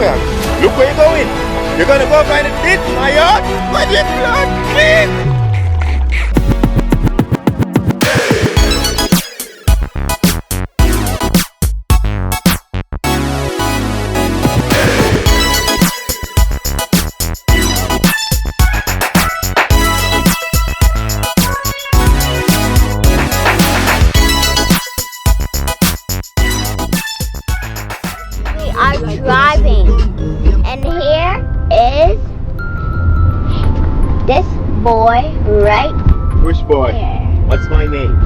man. Look where you're going. You're gonna go find a ditch in my yard? But it's not clean. Are driving, and here is this boy right Which boy? here. What's my name?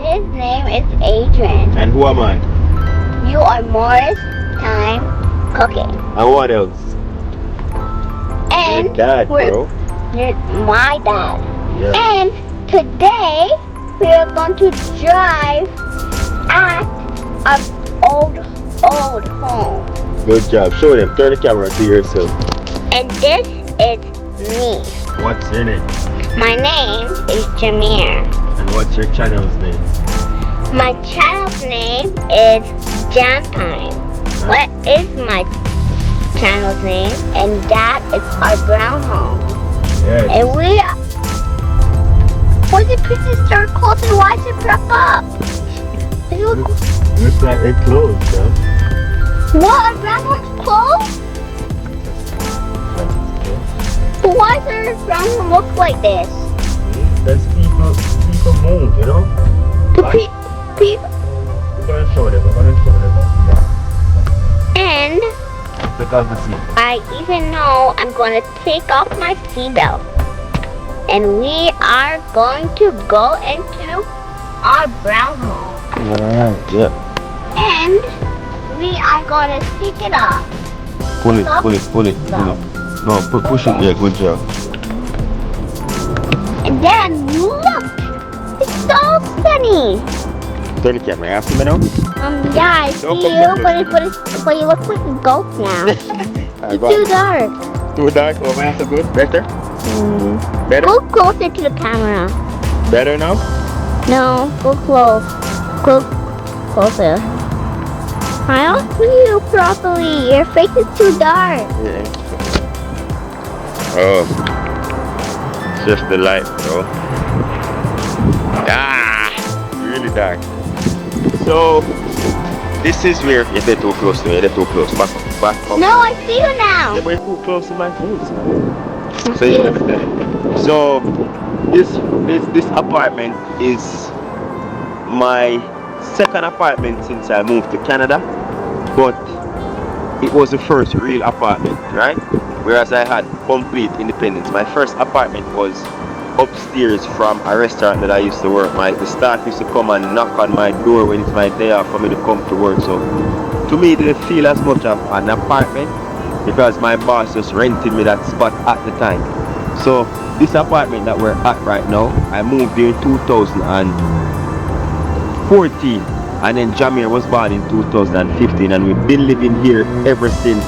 His name is Adrian. And who am I? You are Morris Time Cooking. And what else? And Your dad, bro. You're my dad. Yeah. And today we are going to drive at our old home. Good job. Show them. Turn the camera to yourself. And this is me. What's in it? My name is Jahmier. And what's your channel's name? My channel's name is Jam Time. What is my channel's name? And that is our brown home. Yes. And we why the pieces start closed and why is it broke up? Looks like it closed, huh? What? Our brown home's closed? But why does our brown home look like this? There's people move, you know? People. We're gonna show them. And Look at the seat. I even know I'm going to take off my seatbelt. And we are going to go into our brown home. Alright, yeah. And we are going to take it off. Pull it. No, push it. Yeah, good job. And then look! It's so sunny! Turn the camera after me now. Yeah, I see you, but you look like a ghost now. It's too dark. Too dark? Oh, my have to go better? Better? Go closer to the camera. Better now? No, go close. Go closer. I don't see you properly. Your face is too dark. Yeah. Oh. It's just the light, bro. Really dark. So, this is where you're too close to me. You're too close. Back up. No, I see you now. Yeah, but you're too close to my face. So, you understand. So, this apartment is my second apartment since I moved to Canada, but it was the first real apartment, right? Whereas I had complete independence. My first apartment was upstairs from a restaurant that I used to work. The staff used to come and knock on my door when it's my day off for me to come to work. So to me, it didn't feel as much of an apartment because my boss just rented me that spot at the time. So this apartment that we're at right now, I moved here in 2014, and then Jahmier was born in 2015, and we've been living here ever since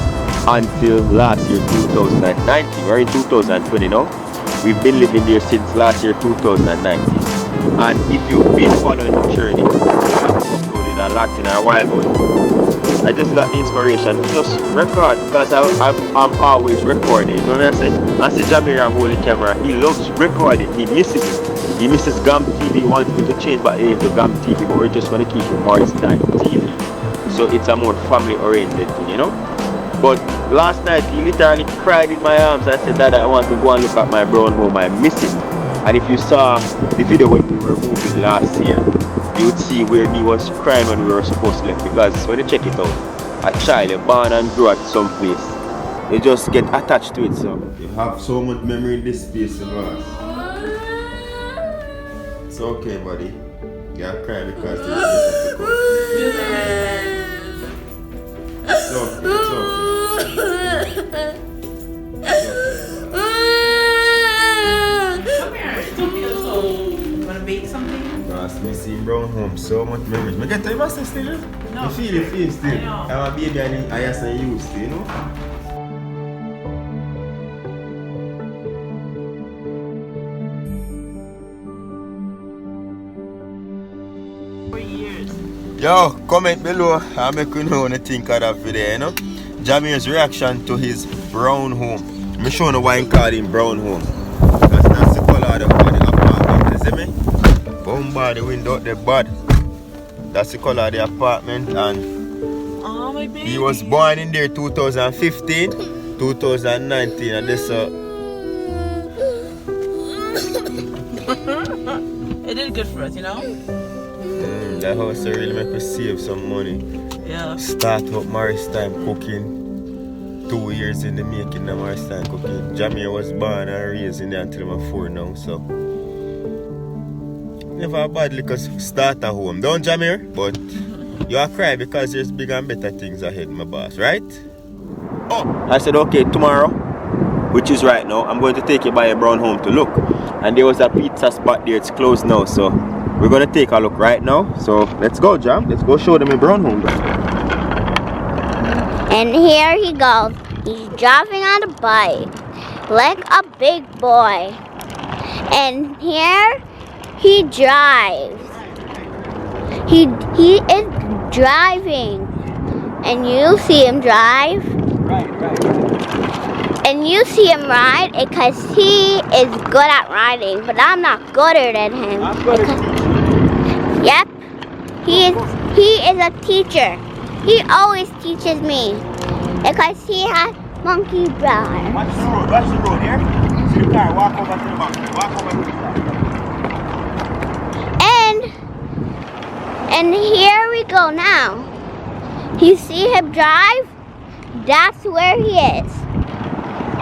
until last year 2019. We're in 2020 now. We've been living there since last year 2019. And if you've been following the journey, I've uploaded a lot in a while ago. I just got the inspiration to just record because I'm always recording. You know what I'm saying? I see Jahmier holding the camera. He loves recording. He misses it. He misses GAM TV. He wants me to change back to GAM TV, but we're just going to keep it Morris Time TV. So it's a more family oriented thing, you know? But last night he literally cried in my arms and said, Dad, I want to go and look at my brown home. I miss it. And if you saw the video when we were moving last year, you would see where he was crying when we were supposed to leave, because when you check it out, a child born and grew at some place, you just get attached to it. So you have so much memory in this space of us. It's okay, buddy. You are crying because this is difficult. It's okay, it's okay. Me see brown home, so much memories. I get to you still? No. You feel still. I'm a baby and I have to use still, you know? For years. Yo, comment below and make you know when you think of that video, you know? Jahmier's reaction to his brown home. I'm showing you why I call him brown home. That's the color of the apartment, you see me? Boom by the window, the bud. That's the color of the apartment, and oh, my baby. he was born in there 2015, 2019, and this It did good for us, you know? that house really make us save some money. Yeah. Start up Morris time cooking. 2 years in the making of Morris time cooking. Jahmier was born and raised in there until I'm 4 now, so never a bad little start at home. Don't Jahmier? But you are cry because there's bigger and better things ahead, my boss, right? Oh, I said okay, tomorrow, which is right now, I'm going to take you by a brown home to look. And there was a pizza spot there, it's closed now, so we're going to take a look right now. So let's go, Jam. Let's go show them a brown home. And here he goes. He's driving on a bike like a big boy. And here he drives. He is driving. And you see him drive. Right. And you see him ride because he is good at riding, but I'm not gooder than him. I'm good at teaching. Yep. He is a teacher. He always teaches me because he has monkey brain. Watch the road here. See the car, walk over to the back. Walk over to the car. And here we go now. You see him drive? That's where he is.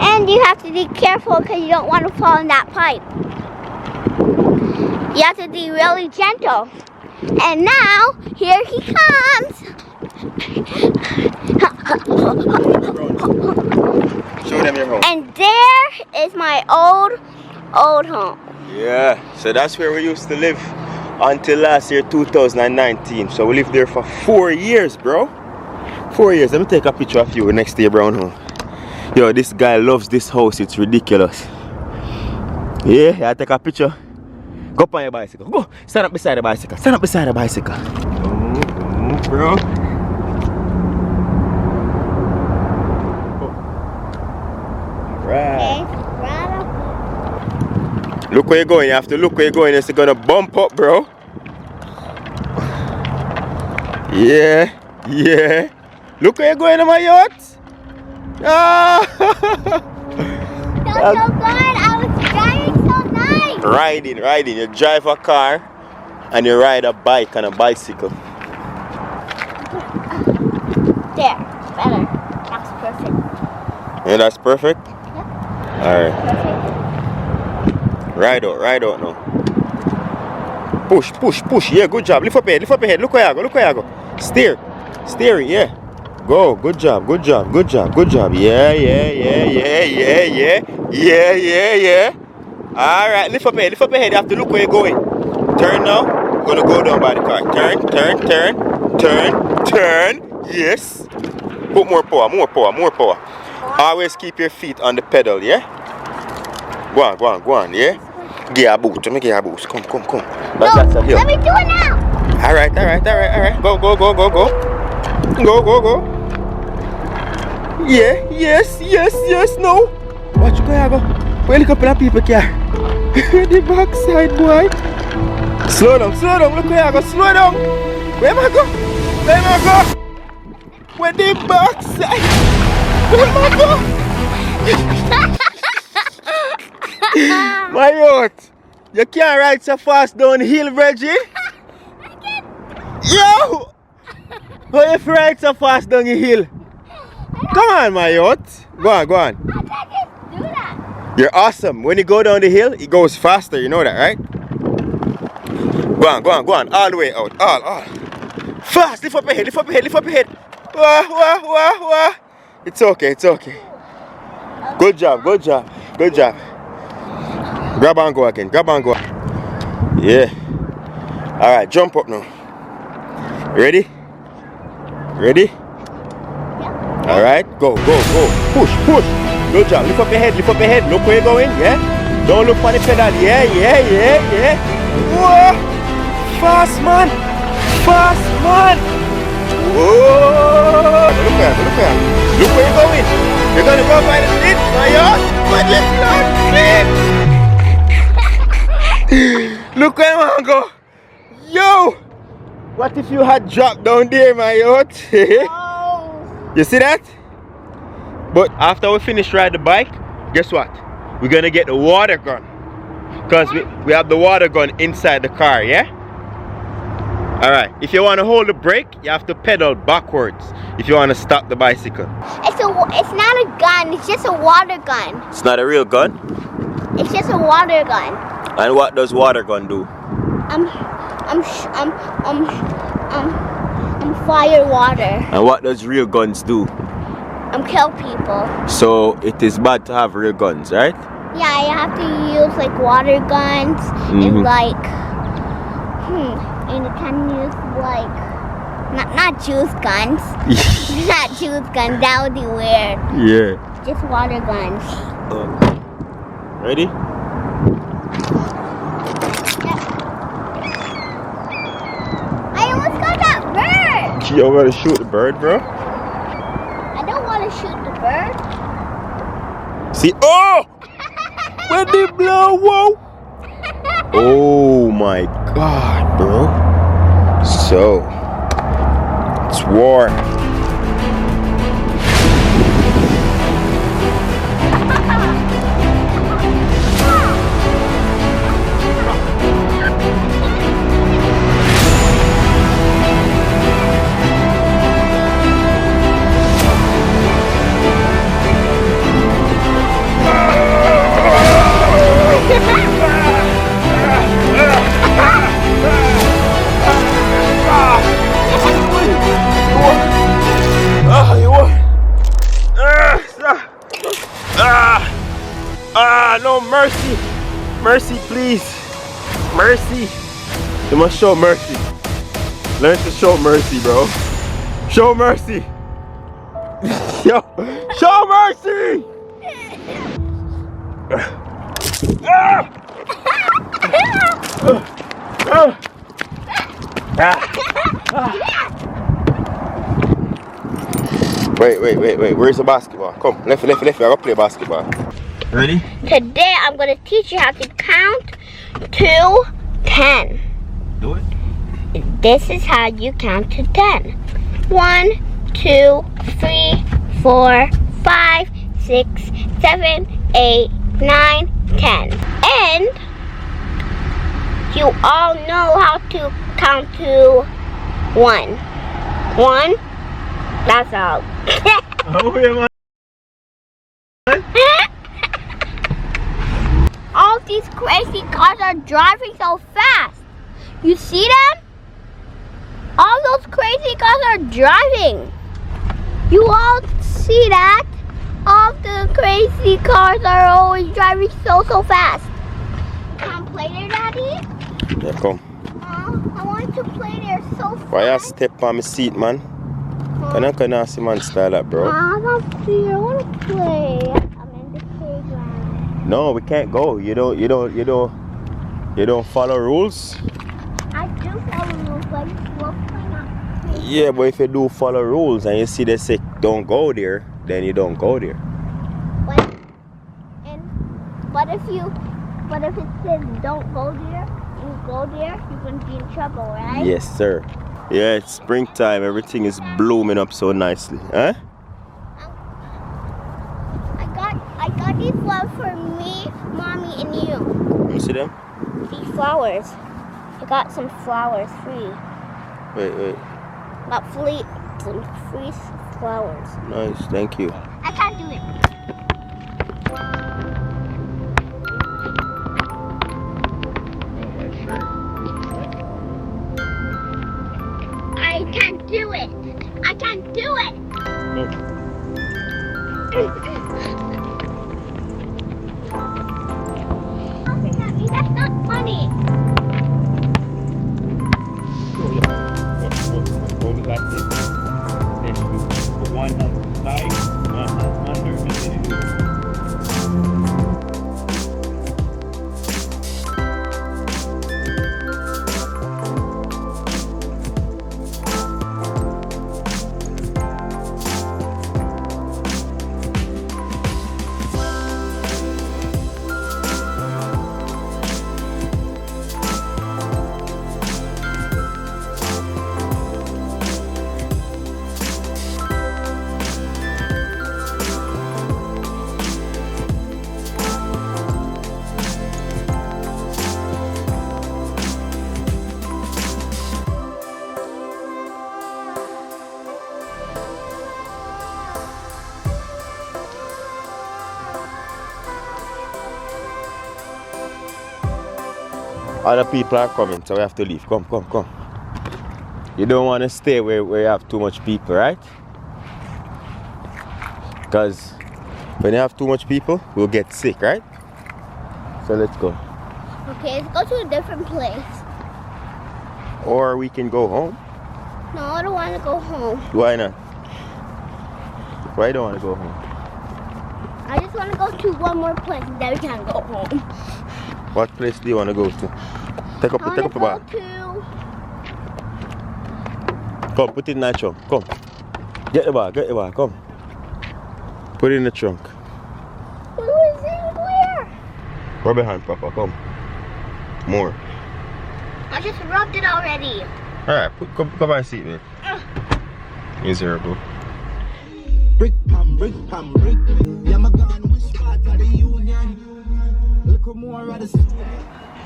And you have to be careful because you don't want to fall in that pipe. You have to be really gentle. And now, here he comes. Show them your home. And there is my old home. Yeah, so that's where we used to live until last year, 2019. So we lived there for 4 years, bro. 4 years. Let me take a picture of you next to your brown home. Yo, this guy loves this house. It's ridiculous. Yeah, I take a picture. Go up on your bicycle. Go. Stand up beside the bicycle. Stand up beside the bicycle. Bro. Right. Look where you're going. You have to look where you're going. It's gonna bump up, bro. Yeah. Look where you're going on my yacht. Ah. That's so good. I was driving so nice. Riding. You drive a car and you ride a bike on a bicycle. There. Better. That's perfect. Yeah, that's perfect? Yep. Alright. Perfect. Ride out now. Push. Yeah, good job. Lift up your head. Look where you go. Steering, yeah. Go. Good job. Yeah. Alright, lift up your head. You have to look where you're going. Turn now. We're gonna go down by the car. Turn. Yes. Put more power. Always keep your feet on the pedal, yeah? Go on, yeah? Give a boost. Let me give a boost. Come. That's a hill. Let me do it now. Alright. Go. Yeah, yes, no. Watch where I go. Where look up at people car. The backside, boy. Slow down. Look where I go. Slow down. Where am I go? Where the backside? Where am I go? My yacht. You can't ride so fast down the hill, Reggie. Yo! How you ride so fast down the hill? Come on, my yacht. Go on. I can't just do that. You're awesome. When you go down the hill, it goes faster. You know that, right? Go on. All the way out. All. Fast. Lift up your head. Wah. It's okay. Good job. Grab and go again. Yeah. Alright, jump up now. Ready? Yep. Alright, go. Push. Good job. Lift up your head. Look where you're going, yeah? Don't look for the pedal. Yeah. Whoa! Fast, man. Whoa! Look where We're gonna go by the pit, my yacht. But it's not pit. Look where I go. Yo! What if you had dropped down there, my yacht? Oh. You see that? But after we finish riding the bike, guess what? We're gonna get the water gun. Because we have the water gun inside the car, yeah? Alright, if you want to hold the brake, you have to pedal backwards if you want to stop the bicycle. It's not a gun, it's just a water gun. It's not a real gun? It's just a water gun. And what does water gun do? Fire water. And what does real guns do? Kill people. So it is bad to have real guns, right? Yeah, you have to use like water guns and like and you can use like not juice guns. Not juice guns, that would be weird. Yeah. Just water guns. Ready? I almost got that bird! You gotta shoot the bird, bro? I don't want to shoot the bird. See? Oh! When they blow, whoa! Oh my god, bro. So, it's war. No mercy. Mercy, please. Mercy. You must show mercy. Learn to show mercy, bro. Show mercy. Yo, show mercy. Wait. Where's the basketball? Come, left. I gotta play basketball. Ready? Today I'm going to teach you how to count to 10. Do it. This is how you count to 10. 1, 2, 3, 4, 5, 6, 7, 8, 9, 10. And you all know how to count to 1. 1. That's all. Oh, yeah, All these crazy cars are driving so fast. You see them? All those crazy cars are driving. You all see that? All the crazy cars are always driving so fast. Can I play there, Daddy? Yeah, come. I want to play there so fast. Why you step on my seat, man? Can I see man style that, bro? I want to play. I'm in the playground. No, we can't go. You don't follow rules. I do follow rules, but we'll play not. Yeah, but if you do follow rules and you see they say don't go there, then you don't go there. But if it says don't go there, you go there, you're gonna be in trouble, right? Yes, sir. Yeah, it's springtime. Everything is blooming up so nicely, huh? I got these flowers for me, Mommy, and you. Let me see them. These flowers. I got some flowers free. Wait. Got some free flowers. Nice, thank you. I can't do it. I can't do it. I can't do it. Laughing at me, that's not funny. Hold it like this. Then you put one on the side, one under, and then you Other people are coming, so we have to leave. Come, come, come. You don't want to stay where you have too much people, right? Because when you have too much people, we'll get sick, right? So let's go. Okay, let's go to a different place. Or we can go home. No, I don't want to go home. Why not? Why you don't want to go home? I just want to go to one more place and then we can go home. What place do you want to go to? Take up the bag. Come, put it in that trunk. Come. Get the bag, come. Put it in the trunk. Where? Rub your hand, Papa, come. More. I just rubbed it already. Alright, come and see me. Miserable. Brick pam, brick pam, brick. Yeah, my gun, which part of the union? Look more at the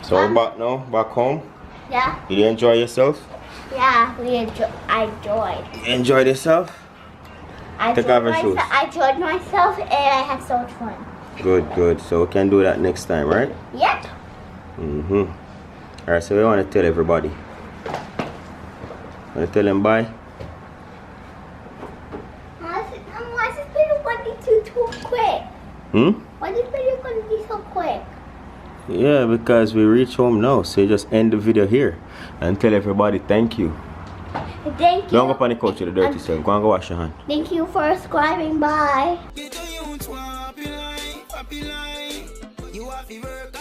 So we're back now, back home. Yeah. Did you enjoy yourself? Yeah, I enjoyed. You enjoyed yourself? Take off your shoes. I enjoyed myself and I had so much fun. Good, good. So we can do that next time, right? Yep. Alright, so we want to tell everybody. Want to tell them bye? Why is this video going to be too quick? Why is this video going to be so quick? Yeah, because we reach home now. So you just end the video here and tell everybody thank you. Thank you. Don't go on the couch with the dirty stuff. Go and go wash your hand. Thank you for subscribing. Bye. You have to work